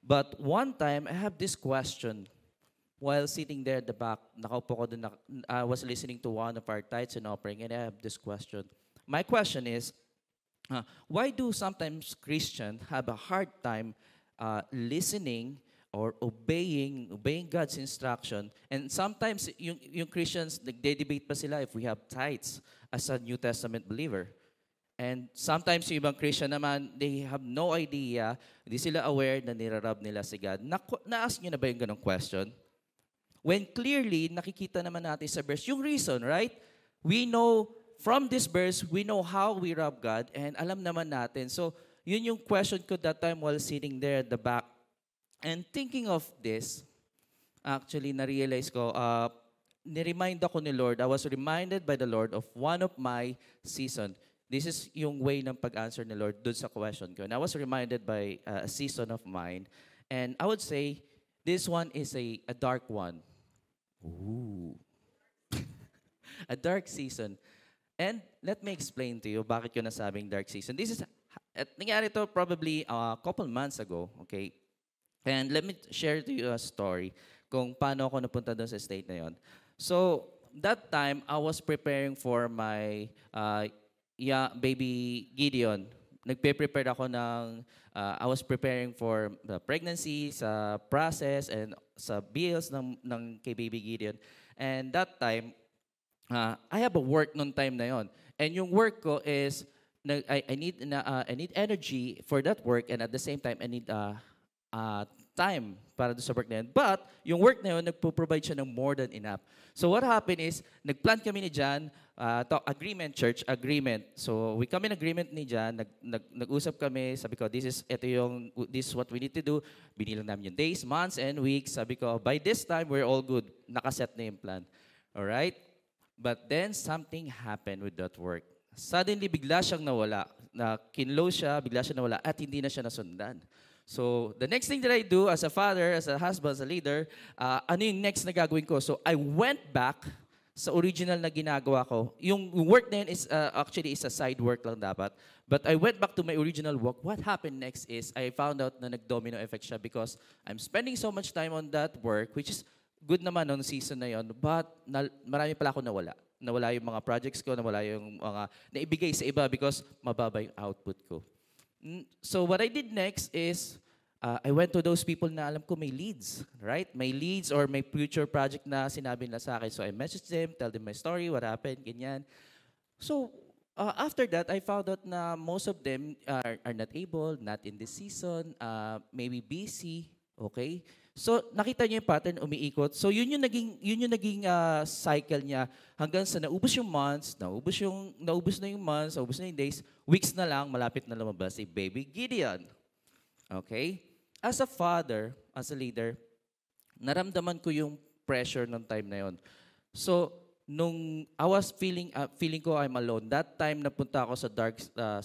But one time, I have this question while sitting there at the back. Nakaupo ko dun, I was listening to one of our tithes and offering, and I have this question. My question is, why do sometimes Christians have a hard time listening or obeying God's instruction? And sometimes yung Christians, nagde-debate pa sila if we have tithes as a New Testament believer. And sometimes yung ibang Christian naman, they have no idea, hindi sila aware na nirarab nila si God. Na-ask nyo na ba yung ganong question? When clearly, nakikita naman natin sa verse, yung reason, right? We know, from this verse, we know how we rob God, and alam naman natin. So, yun yung question ko that time while sitting there at the back. And thinking of this, actually, na-realize ko, niremind ako ni Lord, I was reminded by the Lord of one of my season. This is yung way ng pag-answer ni Lord dun sa question ko. And I was reminded by a season of mine. And I would say, this one is a dark one. Ooh. A dark season. And let me explain to you bakit ko nasabing dark season. This is, nangyari to probably a couple months ago, okay? And let me share to you a story kung paano ako napunta doon sa state na yon. So, that time, I was preparing for my baby Gideon. Nagpe-prepare ako ng, I was preparing for the pregnancy, sa process, and sa bills ng kay baby Gideon. And that time, I have a work noong time na yon. And yung work ko is, I need energy for that work, and at the same time, I need time para sa work na yun. But, yung work na yun, nagpo-provide siya ng more than enough. So what happened is, nagplan kami ni Jan, church agreement. So we kami agreement ni Jan, nag-usap kami, sabi ko, this is what we need to do. Binilang namin yung days, months, and weeks. Sabi ko, by this time, we're all good. Nakaset na yung plan. Alright? But then, something happened with that work. Suddenly, bigla siyang nawala. Kinlow siya, bigla siya nawala, at hindi na siya nasundan. So, the next thing that I do as a father, as a husband, as a leader, ano yung next na gagawin ko? So, I went back sa original na ginagawa ko. Yung work na yun is actually is a side work lang dapat. But I went back to my original work. What happened next is I found out na nag-domino effect siya because I'm spending so much time on that work, which is good naman noong season na yon, but marami pala ako nawala. Nawala yung mga projects ko, nawala yung mga naibigay sa iba because mababa yung output ko. So what I did next is, I went to those people na alam ko may leads, right? May leads or may future project na sinabi nila sa akin. So I messaged them, tell them my story, what happened, ganyan. So after that, I found out na most of them are not able, not in this season, maybe busy, okay? So nakita niyo yung pattern, umiikot. So yun yung naging cycle niya hanggang sa naubos yung months, naubos na yung months, naubos na yung days, weeks na lang, malapit na lumabas si Baby Gideon. Okay? As a father, as a leader, naramdaman ko yung pressure ng time na yon. So, nung I was feeling ko I'm alone, that time napunta ako sa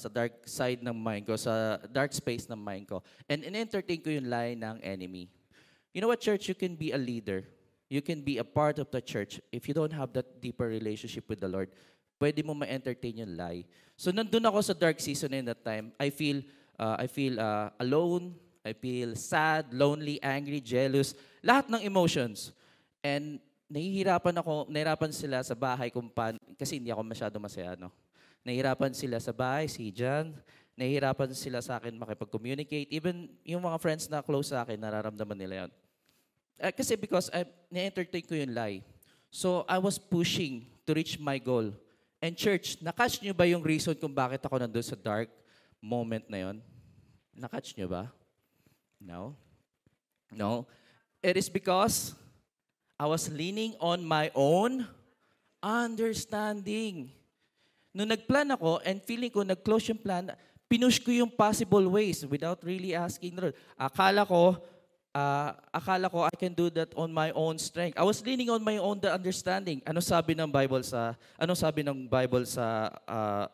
dark side ng mind ko, sa dark space ng mind ko. And in-entertain ko yung lie ng enemy. You know what, church? You can be a leader. You can be a part of the church. If you don't have that deeper relationship with the Lord, pwede mo ma-entertain yung lie. So, nandun ako sa dark season in that time. I feel alone. I feel sad, lonely, angry, jealous. Lahat ng emotions. And nahihirapan sila sa bahay kasi hindi ako masyado masaya, no? Nahihirapan sila sa bahay, si Jan. Nahihirapan sila sa akin makipag-communicate. Even yung mga friends na close sa akin, nararamdaman nila yun. Kasi because na-entertain ko yung lie. So, I was pushing to reach my goal. And church, nakatch nyo ba yung reason kung bakit ako nandun sa dark moment na yun? Nakatch nyo ba? No? No? It is because I was leaning on my own understanding. Nung nagplan ako and feeling ko nag-close yung plan, pinush ko yung possible ways without really asking the Lord. Akala ko I can do that on my own strength. I was leaning on my own understanding. Ano sabi ng Bible sa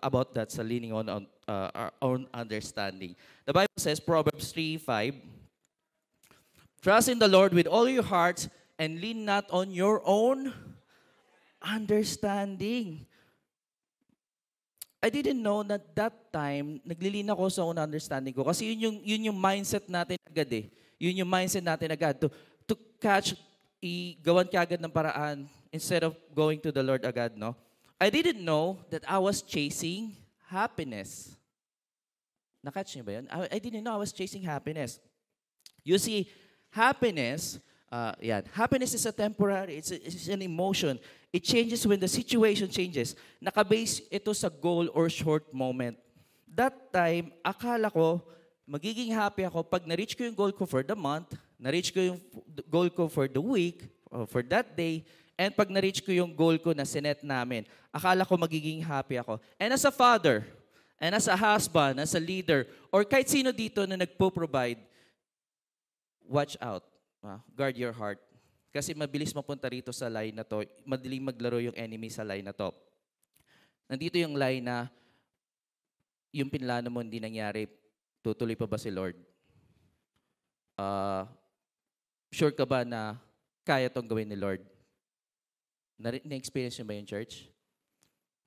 about that, sa leaning on our own understanding? The Bible says, Proverbs 3:5, trust in the Lord with all your hearts and lean not on your own understanding. I didn't know that time, naglilin ako sa own understanding ko. Kasi yun yung mindset natin agad eh. Yun yung mindset natin agad. To catch, gawan ka agad ng paraan instead of going to the Lord agad, no? I didn't know that I was chasing happiness. Nakatch niyo ba yun? I didn't know I was chasing happiness. You see, happiness, happiness is a temporary, it's an emotion. It changes when the situation changes. Nakabase ito sa goal or short moment. That time, akala ko, magiging happy ako pag na-reach ko yung goal ko for the month, na-reach ko yung goal ko for the week, or for that day, and pag na-reach ko yung goal ko na sinet namin, akala ko magiging happy ako. And as a father, and as a husband, as a leader, or kahit sino dito na nagpo-provide, watch out. Guard your heart. Kasi mabilis mapunta rito sa line na to. Madaling maglaro yung enemy sa line na to. Nandito yung line na yung pinlano mo hindi nangyari. Tutuloy pa ba si Lord? Sure ka ba na kaya tong gawin ni Lord? Na-experience nyo ba yung church?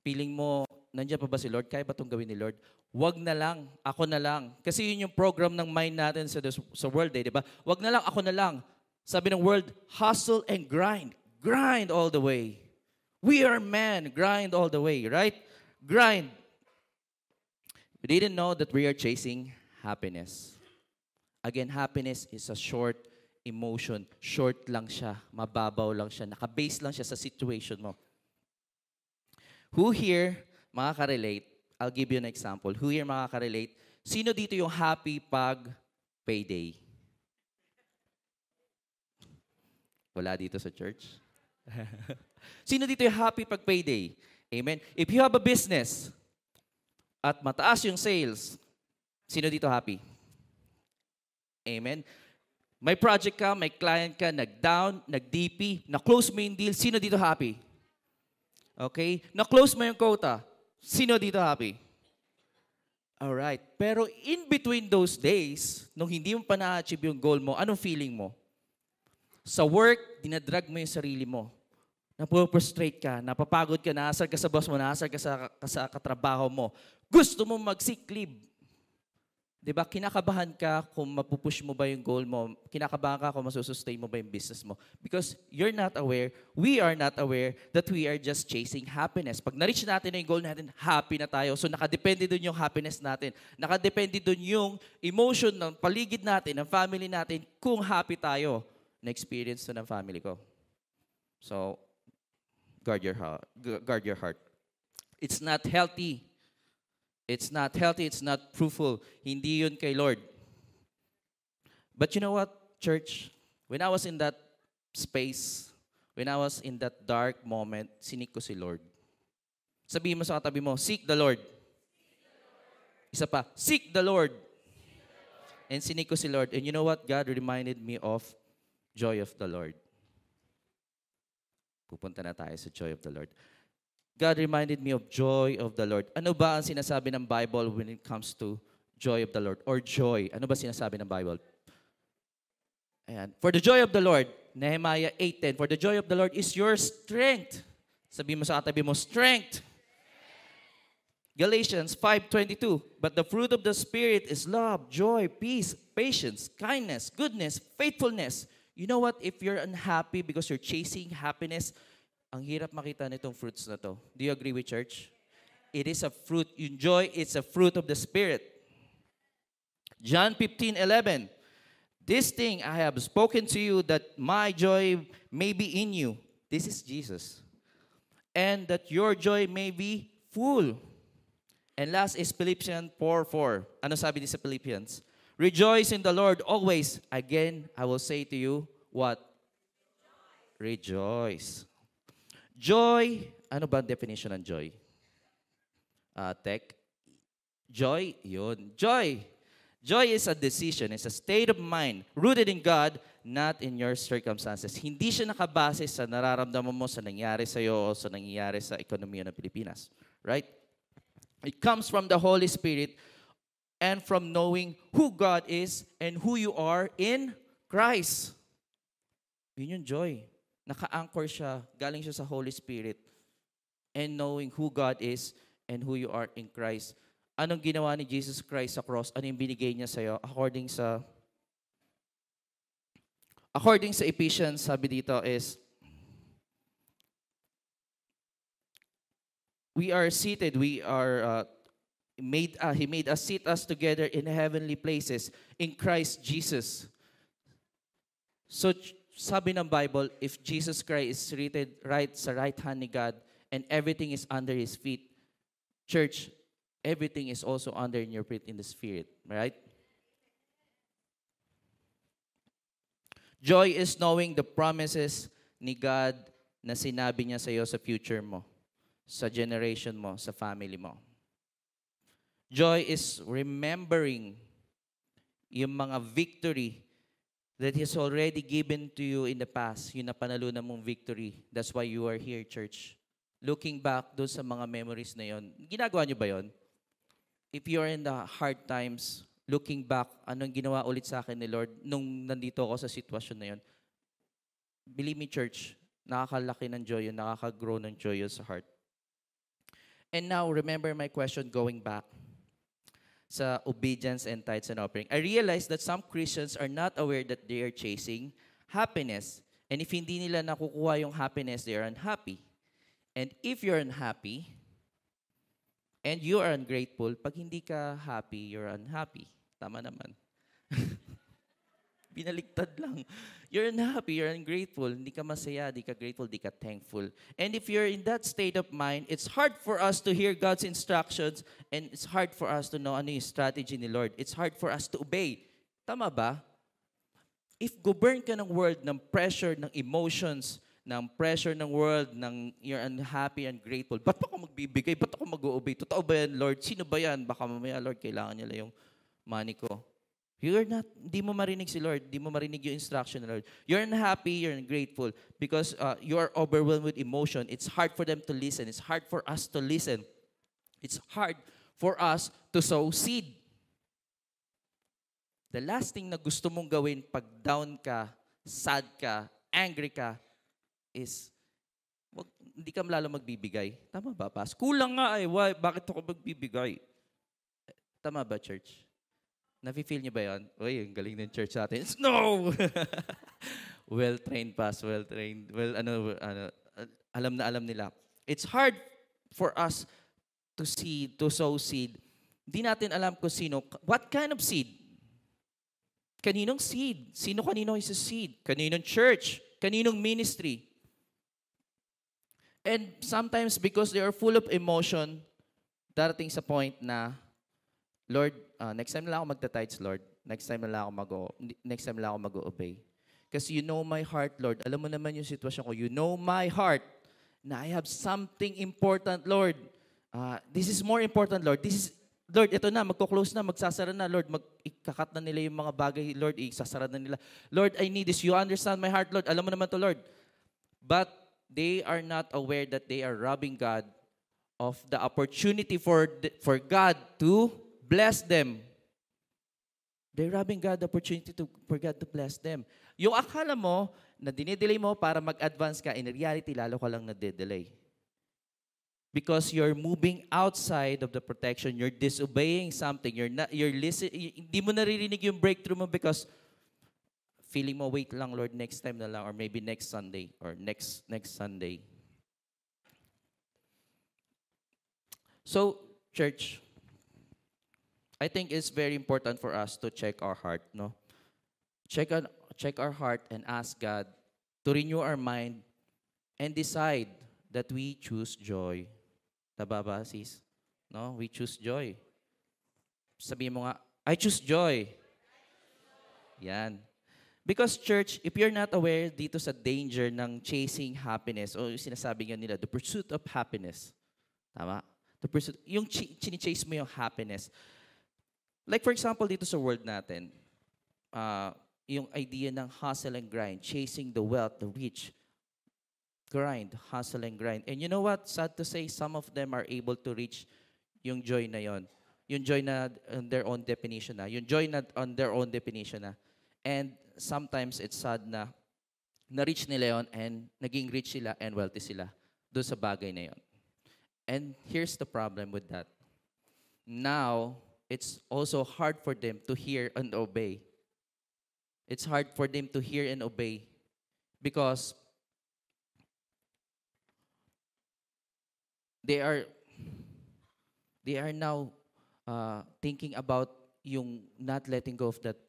Feeling mo, nandiyan pa ba si Lord? Kaya ba itong gawin ni Lord? Wag na lang, ako na lang. Kasi yun yung program ng mind natin sa world, di ba? Wag na lang, ako na lang. Sabi ng world, hustle and grind. Grind all the way. We are men, grind all the way, right? Grind. We didn't know that we are chasing happiness. Again, happiness is a short emotion. Short lang siya, mababaw lang siya, nakabase lang siya sa situation mo. Who here makaka-relate? I'll give you an example. Who here makaka-relate? Sino dito yung happy pag payday? Wala dito sa church? Sino dito yung happy pag payday? Amen? If you have a business at mataas yung sales, sino dito happy? Amen? May project ka, may client ka, nag-down, nag-DP, na-close mo yung deal, sino dito happy? Okay? Na-close mo yung quota, sino dito happy? Alright. Pero in between those days, nung hindi mo pa na-achieve yung goal mo, anong feeling mo? Sa work, dinadrag mo yung sarili mo. Napo-frustrate ka, napapagod ka, naasar ka sa boss mo, naasar ka sa katrabaho mo. Gusto mo mag-sick leave. Diba? Kinakabahan ka kung mapupush mo ba yung goal mo. Kinakabahan ka kung masusustain mo ba yung business mo. Because you're not aware, we are not aware that we are just chasing happiness. Pag na-reach natin na yung goal natin, happy na tayo. So nakadepende dun yung happiness natin. Nakadepende dun yung emotion ng paligid natin, ng family natin, kung happy tayo. Na-experience to ng family ko. So, guard your heart. Guard your heart. It's not healthy. It's not healthy, it's not fruitful. Hindi yun kay Lord. But you know what, church? When I was in that space, when I was in that dark moment, sinik ko si Lord. Sabihin mo sa katabi mo, seek the Lord. Isa pa, seek the Lord. And sinik ko si Lord. And you know what? God reminded me of joy of the Lord. Pupunta na tayo sa joy of the Lord. God reminded me of joy of the Lord. Ano ba ang sinasabi ng Bible when it comes to joy of the Lord? Or joy. Ano ba sinasabi ng Bible? Ayan. For the joy of the Lord, Nehemiah 8:10, for the joy of the Lord is your strength. Sabihin mo sa katabi mo, strength. Galatians 5:22, but the fruit of the Spirit is love, joy, peace, patience, kindness, goodness, faithfulness. You know what? If you're unhappy because you're chasing happiness, ang hirap makita nitong fruits na to. Do you agree with church? It is a fruit. Yung joy, it's a fruit of the Spirit. John 15:11. This thing I have spoken to you that my joy may be in you. This is Jesus. And that your joy may be full. And last is Philippians 4:4. Ano sabi ni sa Philippians? Rejoice in the Lord always. Again, I will say to you, what? Rejoice. Joy, ano ba ang definition ng joy? Joy, yun. Joy. Joy is a decision, it's a state of mind rooted in God, not in your circumstances. Hindi siya nakabase sa nararamdaman mo sa nangyari sa iyo o sa nangyayari sa ekonomiya ng Pilipinas. Right? It comes from the Holy Spirit and from knowing who God is and who you are in Christ. Yun yung joy. Naka-anchor siya, galing siya sa Holy Spirit, and knowing who God is and who you are in Christ. Anong ginawa ni Jesus Christ sa cross? Ano yung binigay niya sa'yo? According sa According sa Ephesians, sabi dito is, we are seated, we are He made us sit us together in heavenly places in Christ Jesus. So, sabi ng Bible, if Jesus Christ is seated right sa right hand ni God and everything is under His feet, church, everything is also under your feet in the Spirit, right? Joy is knowing the promises ni God na sinabi niya sa iyo sa future mo, sa generation mo, sa family mo. Joy is remembering yung mga victory that He's already given to you in the past, yung napanalunan mong victory. That's why you are here, church. Looking back doon sa mga memories na yon. Ginagawa niyo ba yon? If you are in the hard times, looking back, anong ginawa ulit sa akin ni Lord nung nandito ako sa sitwasyon na yon? Believe me, church, nakakalaki ng joy yun, nakaka-grow ng joy yun sa heart. And now, remember my question going back sa obedience and tithes and offering. I realize that some Christians are not aware that they are chasing happiness. And if hindi nila nakukuha yung happiness, they are unhappy. And if you're unhappy, and you are ungrateful, pag hindi ka happy, you're unhappy. Tama naman. Binaliktad lang. You're unhappy, you're ungrateful, hindi ka masaya, hindi ka grateful, hindi ka thankful. And if you're in that state of mind, it's hard for us to hear God's instructions and it's hard for us to know ano yung strategy ni Lord. It's hard for us to obey. Tama ba? If govern ka ng world, ng pressure, ng emotions, ng pressure ng world, ng you're unhappy and grateful, ba't ako magbibigay? Ba't ako mag-o-obey? Totoo ba yan, Lord? Sino ba yan? Baka mamaya, Lord, kailangan nila yung money ko. You're not, di mo marinig si Lord, di mo marinig yung instruction ng Lord. You're unhappy, you're ungrateful because you are overwhelmed with emotion. It's hard for them to listen. It's hard for us to listen. It's hard for us to sow seed. The last thing na gusto mong gawin pag down ka, sad ka, angry ka, is hindi ka lalo magbibigay. Tama ba, Pas? Kulang nga why? Bakit ako magbibigay? Tama ba, church? Nafe-feel niyo ba yun? Uy, ang galing ng church natin. No! Well-trained, Pas. Well-trained. Alam na alam nila. It's hard for us to sow seed. Hindi natin alam kung sino. What kind of seed? Kaninong seed? Sino-kanino is a seed? Kaninong church? Kaninong ministry? And sometimes because they are full of emotion, darating sa point na, Lord, next time na lang ako magta-tithes, Lord. Next time na lang ako mag-obey. Kasi you know my heart, Lord. Alam mo naman yung sitwasyon ko. You know my heart na I have something important, Lord. This is more important, Lord. Lord, ito na, magko-close na, magsasara na, Lord. Ikakat na nila yung mga bagay, Lord. Isasara na nila. Lord, I need this. You understand my heart, Lord. Alam mo naman to, Lord. But they are not aware that they are robbing God of the opportunity for God to bless them. They're robbing God the opportunity for God to bless them. Yung akala mo na dinidelay mo para mag-advance ka, in reality, lalo ka lang nade-delay. Because you're moving outside of the protection, you're disobeying something, you're listening, hindi mo naririnig yung breakthrough mo because feeling mo, wait lang, Lord, next time na lang, or maybe next Sunday, or next Sunday. So, church, I think it's very important for us to check our heart, no? Check our heart and ask God to renew our mind and decide that we choose joy. Tama ba, sis? No? We choose joy. Sabihin mo nga, I choose joy. Yan. Because church, if you're not aware dito sa danger ng chasing happiness, o yung sinasabi nga nila, the pursuit of happiness. Tama? The pursuit, yung chini-chase mo yung happiness. Like for example, dito sa world natin, yung idea ng hustle and grind, chasing the wealth, the rich, grind, hustle and grind. And you know what? Sad to say, some of them are able to reach yung joy na yon. Yung joy na on their own definition na. Yung joy na on their own definition na. And sometimes it's sad na na-reach nila yon and naging rich sila and wealthy sila doon sa bagay na yon. And here's the problem with that. Now, it's also hard for them to hear and obey. It's hard for them to hear and obey because they are they are now thinking about yung not letting go of that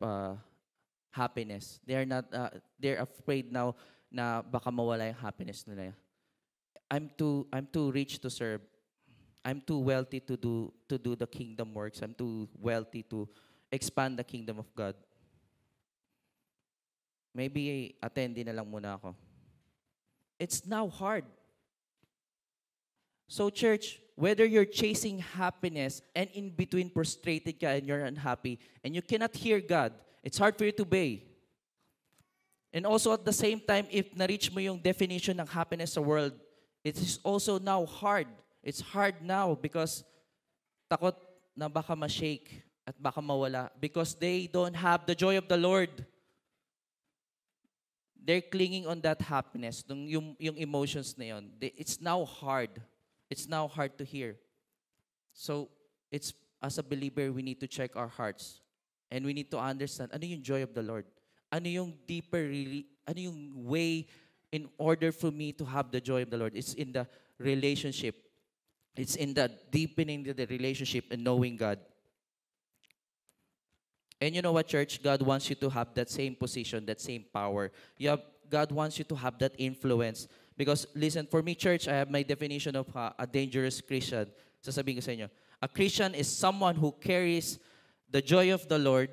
happiness. They are not they're afraid now na baka mawala yung happiness nila. I'm too rich to serve. I'm too wealthy to do the kingdom works. I'm too wealthy to expand the kingdom of God. Maybe attendee na lang muna ako. It's now hard. So church, whether you're chasing happiness and in between frustrated ka and you're unhappy and you cannot hear God, it's hard for you to obey. And also at the same time, if na-reach mo yung definition ng happiness sa world, it is also now hard. It's hard now because takot na baka ma-shake at baka mawala because they don't have the joy of the Lord. They're clinging on that happiness, yung emotions na yun. It's now hard. It's now hard to hear. So, it's as a believer, we need to check our hearts. And we need to understand, ano yung joy of the Lord? Ano yung deeper, really, ano yung way in order for me to have the joy of the Lord? It's in the relationship. It's in the deepening of the relationship and knowing God. And you know what, church? God wants you to have that same position, that same power. God wants you to have that influence. Because, listen, for me, church, I have my definition of a dangerous Christian. Sasabihin ko sa inyo. A Christian is someone who carries the joy of the Lord,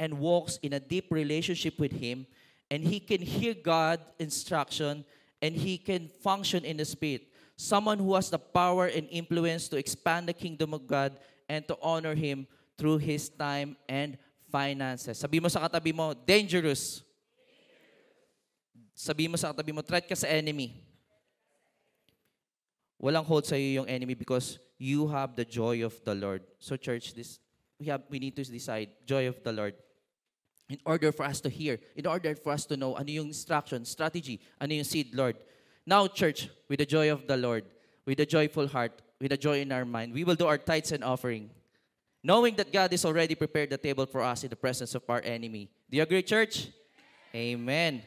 and walks in a deep relationship with Him, and he can hear God's instruction, and he can function in the Spirit. Someone who has the power and influence to expand the kingdom of God and to honor Him through his time and finances. Sabi mo sa katabi mo, dangerous. Sabi mo sa katabi mo, threat ka sa enemy. Walang hold sa iyo yung enemy because you have the joy of the Lord. So church, we need to decide, joy of the Lord. In order for us to hear, in order for us to know ano yung instruction, strategy, ano yung seed, Lord. Now, church, with the joy of the Lord, with a joyful heart, with a joy in our mind, we will do our tithes and offering, knowing that God has already prepared the table for us in the presence of our enemy. Do you agree, church? Amen.